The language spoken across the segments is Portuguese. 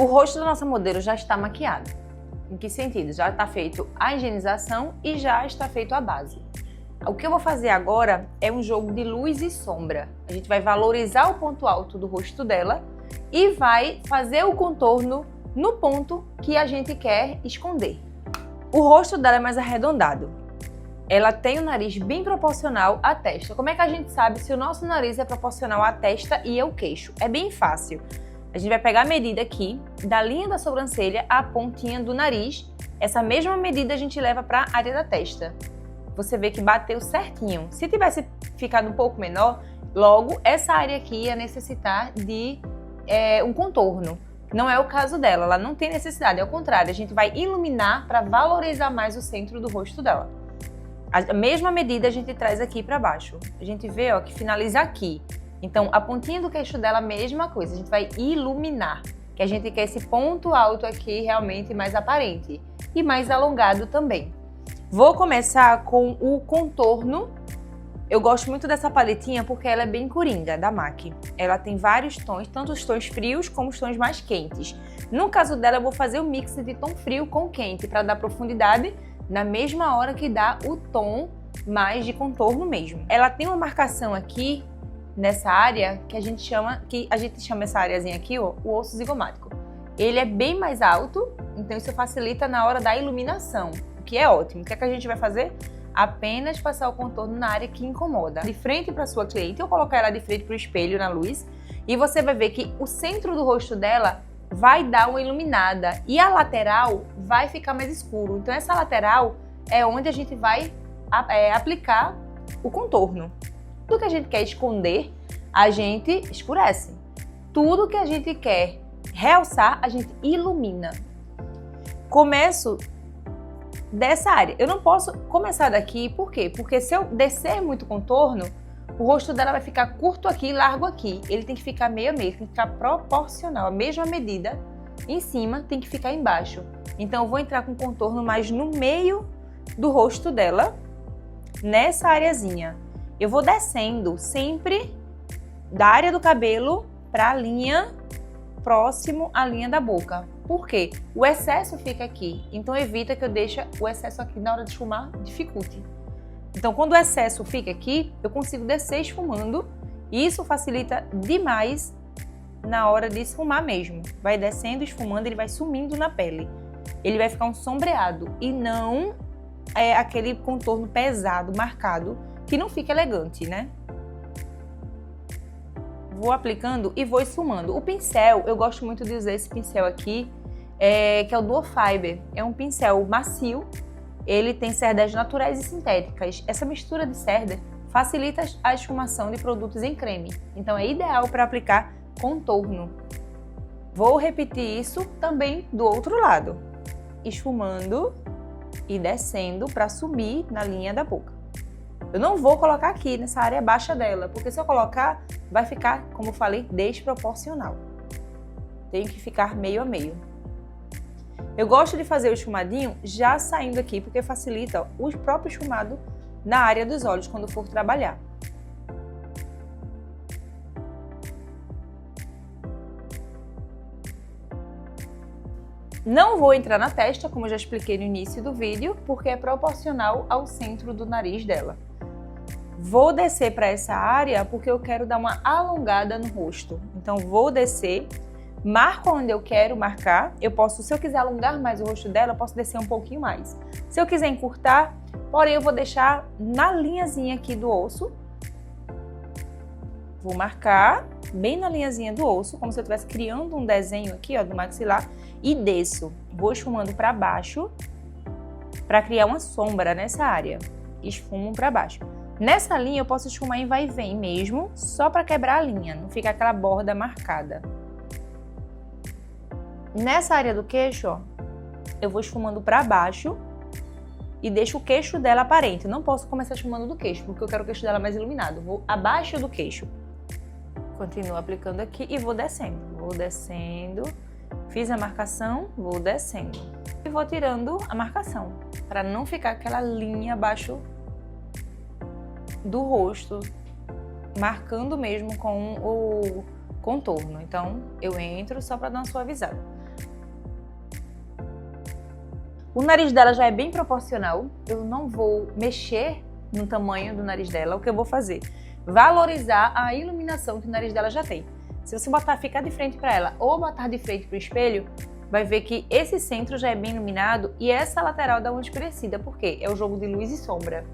O rosto da nossa modelo já está maquiado. Em que sentido? Já está feito a higienização e já está feito a base. O que eu vou fazer agora é um jogo de luz e sombra. A gente vai valorizar o ponto alto do rosto dela e vai fazer o contorno no ponto que a gente quer esconder. O rosto dela é mais arredondado. Ela tem o nariz bem proporcional à testa. Como é que a gente sabe se o nosso nariz é proporcional à testa e ao queixo? É bem fácil. A gente vai pegar a medida aqui, da linha da sobrancelha à pontinha do nariz. Essa mesma medida a gente leva para a área da testa. Você vê que bateu certinho. Se tivesse ficado um pouco menor, logo essa área aqui ia necessitar de um contorno. Não é o caso dela, ela não tem necessidade, ao contrário, a gente vai iluminar para valorizar mais o centro do rosto dela. A mesma medida a gente traz aqui para baixo. A gente vê, ó, que finaliza aqui. Então, a pontinha do queixo dela, mesma coisa, a gente vai iluminar, que a gente quer esse ponto alto aqui realmente mais aparente e mais alongado também. Vou começar com o contorno. Eu gosto muito dessa paletinha porque ela é bem coringa, da MAC. Ela tem vários tons, tanto os tons frios como os tons mais quentes. No caso dela, eu vou fazer o mix de tom frio com quente para dar profundidade na mesma hora que dá o tom mais de contorno mesmo. Ela tem uma marcação aqui nessa área que a gente chama essa areazinha aqui, ó, o osso zigomático. Ele é bem mais alto, então isso facilita na hora da iluminação, o que é ótimo. O que é que a gente vai fazer? Apenas passar o contorno na área que incomoda. De frente para sua cliente, ou colocar ela de frente para o espelho na luz, e você vai ver que o centro do rosto dela vai dar uma iluminada e a lateral vai ficar mais escuro. Então essa lateral é onde a gente vai aplicar o contorno. Tudo que a gente quer esconder, a gente escurece. Tudo que a gente quer realçar, a gente ilumina. Começo dessa área. Eu não posso começar daqui, por quê? Porque se eu descer muito o contorno, o rosto dela vai ficar curto aqui e largo aqui. Ele tem que ficar meio a meio, tem que ficar proporcional. A mesma medida em cima tem que ficar embaixo. Então eu vou entrar com contorno mais no meio do rosto dela, nessa areazinha. Eu vou descendo sempre da área do cabelo para a linha próximo à linha da boca. Por quê? O excesso fica aqui, então evita que eu deixe o excesso aqui na hora de esfumar, dificulte. Então quando o excesso fica aqui, eu consigo descer esfumando e isso facilita demais na hora de esfumar mesmo. Vai descendo, esfumando, ele vai sumindo na pele. Ele vai ficar um sombreado e não aquele contorno pesado, marcado, que não fica elegante, né? Vou aplicando e vou esfumando. O pincel, eu gosto muito de usar esse pincel aqui, que é o Duo Fiber. É um pincel macio, ele tem cerdas naturais e sintéticas. Essa mistura de cerdas facilita a esfumação de produtos em creme. Então é ideal para aplicar contorno. Vou repetir isso também do outro lado. Esfumando e descendo para sumir na linha da boca. Eu não vou colocar aqui nessa área baixa dela, porque se eu colocar, vai ficar, como eu falei, desproporcional. Tem que ficar meio a meio. Eu gosto de fazer o esfumadinho já saindo aqui, porque facilita o próprio esfumado na área dos olhos quando for trabalhar. Não vou entrar na testa, como eu já expliquei no início do vídeo, porque é proporcional ao centro do nariz dela. Vou descer para essa área porque eu quero dar uma alongada no rosto. Então vou descer, marco onde eu quero marcar. Se eu quiser alongar mais o rosto dela, eu posso descer um pouquinho mais. Se eu quiser encurtar, porém eu vou deixar na linhazinha aqui do osso. Vou marcar bem na linhazinha do osso, como se eu estivesse criando um desenho aqui, ó, do maxilar, e desço. Vou esfumando para baixo para criar uma sombra nessa área. Esfumo para baixo. Nessa linha eu posso esfumar em vai e vem mesmo, só para quebrar a linha, não fica aquela borda marcada. Nessa área do queixo, ó, eu vou esfumando para baixo e deixo o queixo dela aparente. Não posso começar esfumando do queixo, porque eu quero o queixo dela mais iluminado. Vou abaixo do queixo. Continuo aplicando aqui e vou descendo. Vou descendo, fiz a marcação, vou descendo. E vou tirando a marcação, para não ficar aquela linha abaixo do rosto, marcando mesmo com o contorno. Então, eu entro só para dar uma suavizada. O nariz dela já é bem proporcional, eu não vou mexer no tamanho do nariz dela. O que eu vou fazer? Valorizar a iluminação que o nariz dela já tem. Se você ficar de frente para ela ou botar de frente para o espelho, vai ver que esse centro já é bem iluminado e essa lateral dá uma escurecida. Por quê? É o jogo de luz e sombra.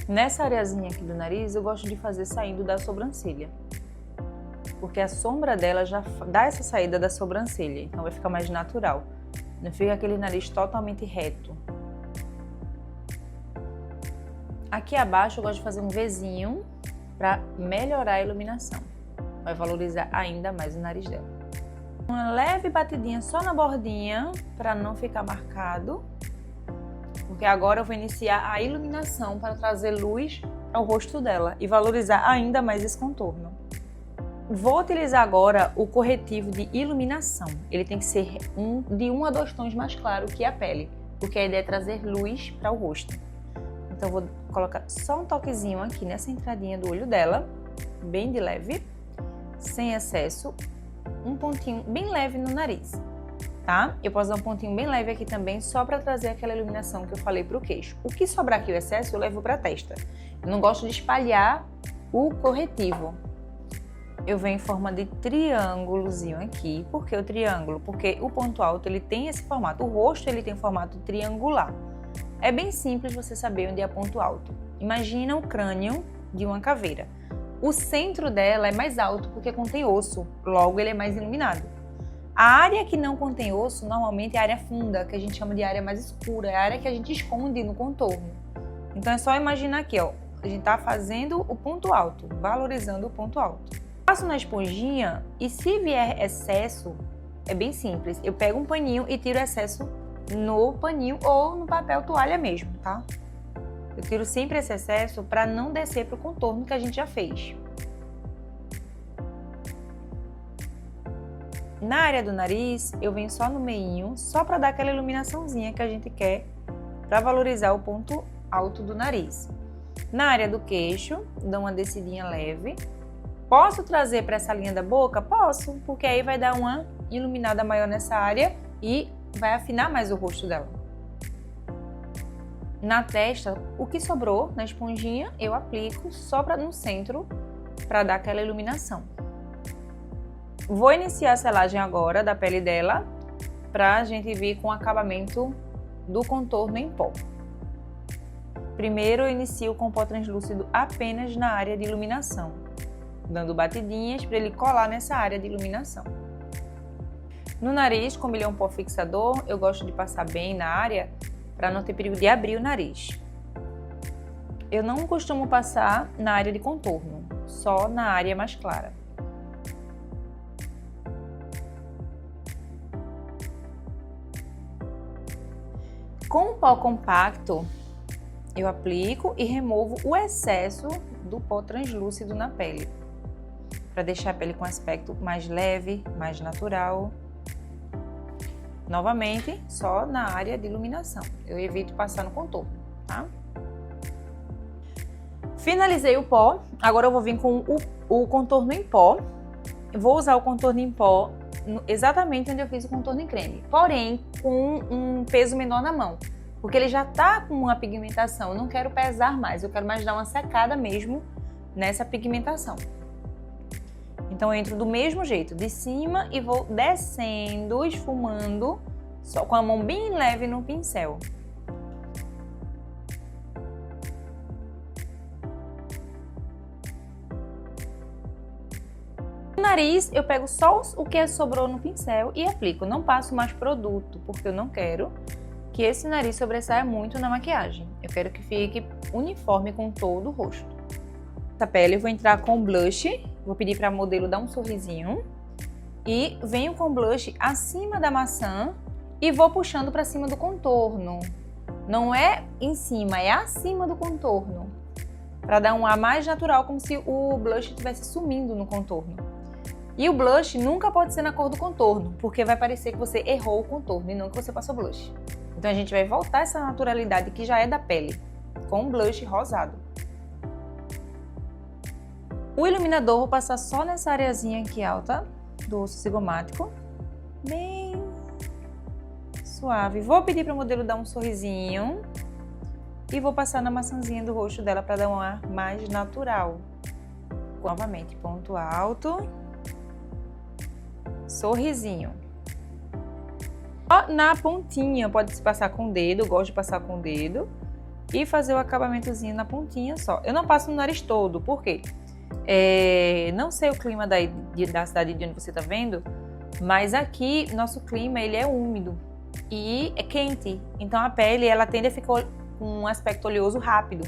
Nessa areazinha aqui do nariz, eu gosto de fazer saindo da sobrancelha. Porque a sombra dela já dá essa saída da sobrancelha, então vai ficar mais natural. Não fica aquele nariz totalmente reto. Aqui abaixo eu gosto de fazer um Vzinho para melhorar a iluminação. Vai valorizar ainda mais o nariz dela. Uma leve batidinha só na bordinha para não ficar marcado. Porque agora eu vou iniciar a iluminação para trazer luz ao rosto dela e valorizar ainda mais esse contorno. Vou utilizar agora o corretivo de iluminação. Ele tem que ser de 1 a 2 tons mais claro que a pele, porque a ideia é trazer luz para o rosto. Então vou colocar só um toquezinho aqui nessa entradinha do olho dela, bem de leve, sem excesso, um pontinho bem leve no nariz, tá? Eu posso dar um pontinho bem leve aqui também, só para trazer aquela iluminação que eu falei para o queixo. O que sobrar aqui o excesso eu levo para a testa. Eu não gosto de espalhar o corretivo. Eu venho em forma de triângulozinho aqui. Por que o triângulo? Porque o ponto alto ele tem esse formato, o rosto ele tem formato triangular. É bem simples você saber onde é ponto alto. Imagina o crânio de uma caveira. O centro dela é mais alto porque contém osso, logo ele é mais iluminado. A área que não contém osso normalmente é a área funda, que a gente chama de área mais escura, é a área que a gente esconde no contorno. Então é só imaginar aqui, ó, a gente tá fazendo o ponto alto, valorizando o ponto alto. Passo na esponjinha e se vier excesso, é bem simples. Eu pego um paninho e tiro o excesso no paninho ou no papel toalha mesmo, tá? Eu tiro sempre esse excesso para não descer para o contorno que a gente já fez. Na área do nariz, eu venho só no meinho, só para dar aquela iluminaçãozinha que a gente quer para valorizar o ponto alto do nariz. Na área do queixo, dou uma descidinha leve. Posso trazer para essa linha da boca? Posso, porque aí vai dar uma iluminada maior nessa área e vai afinar mais o rosto dela. Na testa, o que sobrou na esponjinha, eu aplico só no centro para dar aquela iluminação. Vou iniciar a selagem agora da pele dela para a gente vir com o acabamento do contorno em pó. Primeiro eu inicio com o pó translúcido apenas na área de iluminação, dando batidinhas para ele colar nessa área de iluminação. No nariz, como ele é um pó fixador, eu gosto de passar bem na área para não ter perigo de abrir o nariz. Eu não costumo passar na área de contorno, só na área mais clara. Com o pó compacto, eu aplico e removo o excesso do pó translúcido na pele, para deixar a pele com aspecto mais leve, mais natural. Novamente, só na área de iluminação. Eu evito passar no contorno, tá? Finalizei o pó, agora eu vou vir com o contorno em pó. Eu vou usar o contorno em pó exatamente onde eu fiz o contorno em creme, porém com um peso menor na mão, porque ele já tá com uma pigmentação, eu não quero pesar mais, eu quero mais dar uma secada mesmo nessa pigmentação. Então eu entro do mesmo jeito, de cima e vou descendo, esfumando, só com a mão bem leve no pincel. No nariz eu pego só o que sobrou no pincel e aplico, não passo mais produto, porque eu não quero que esse nariz sobressaia muito na maquiagem. Eu quero que fique uniforme com todo o rosto. Essa pele eu vou entrar com blush, vou pedir para a modelo dar um sorrisinho e venho com blush acima da maçã e vou puxando para cima do contorno. Não é em cima, é acima do contorno, para dar um ar mais natural, como se o blush estivesse sumindo no contorno. E o blush nunca pode ser na cor do contorno, porque vai parecer que você errou o contorno e não que você passou blush. Então a gente vai voltar essa naturalidade que já é da pele, com um blush rosado. O iluminador vou passar só nessa areazinha aqui alta do osso cigomático. bem suave. Vou pedir para o modelo dar um sorrisinho e vou passar na maçãzinha do rosto dela para dar um ar mais natural. Novamente, ponto alto, sorrisinho. Na pontinha, pode se passar com o dedo, eu gosto de passar com o dedo e fazer o acabamentozinho na pontinha só. Eu não passo no nariz todo, por quê? Não sei o clima da cidade de onde você tá vendo, mas aqui nosso clima ele é úmido e é quente, então a pele ela tende a ficar com um aspecto oleoso rápido.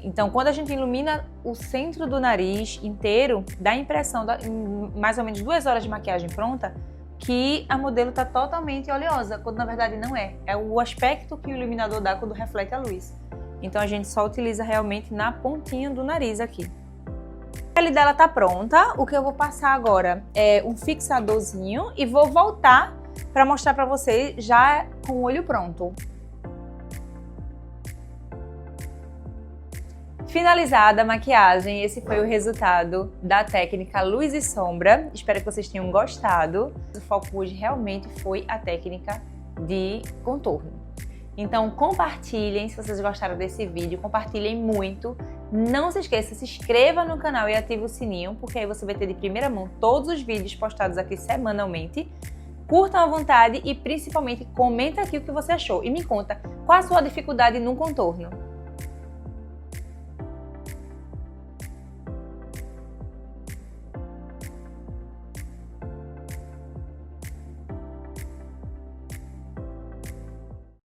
Então quando a gente ilumina o centro do nariz inteiro, dá a impressão, em mais ou menos 2 horas de maquiagem pronta, que a modelo está totalmente oleosa, quando na verdade não é. É o aspecto que o iluminador dá quando reflete a luz. Então a gente só utiliza realmente na pontinha do nariz aqui. A pele dela tá pronta, o que eu vou passar agora é um fixadorzinho e vou voltar para mostrar para vocês já com o olho pronto. Finalizada a maquiagem, esse foi o resultado da técnica luz e sombra. Espero que vocês tenham gostado. O foco hoje realmente foi a técnica de contorno. Então compartilhem se vocês gostaram desse vídeo, compartilhem muito. Não se esqueça, se inscreva no canal e ative o sininho, porque aí você vai ter de primeira mão todos os vídeos postados aqui semanalmente. Curtam à vontade e principalmente comenta aqui o que você achou e me conta qual a sua dificuldade no contorno.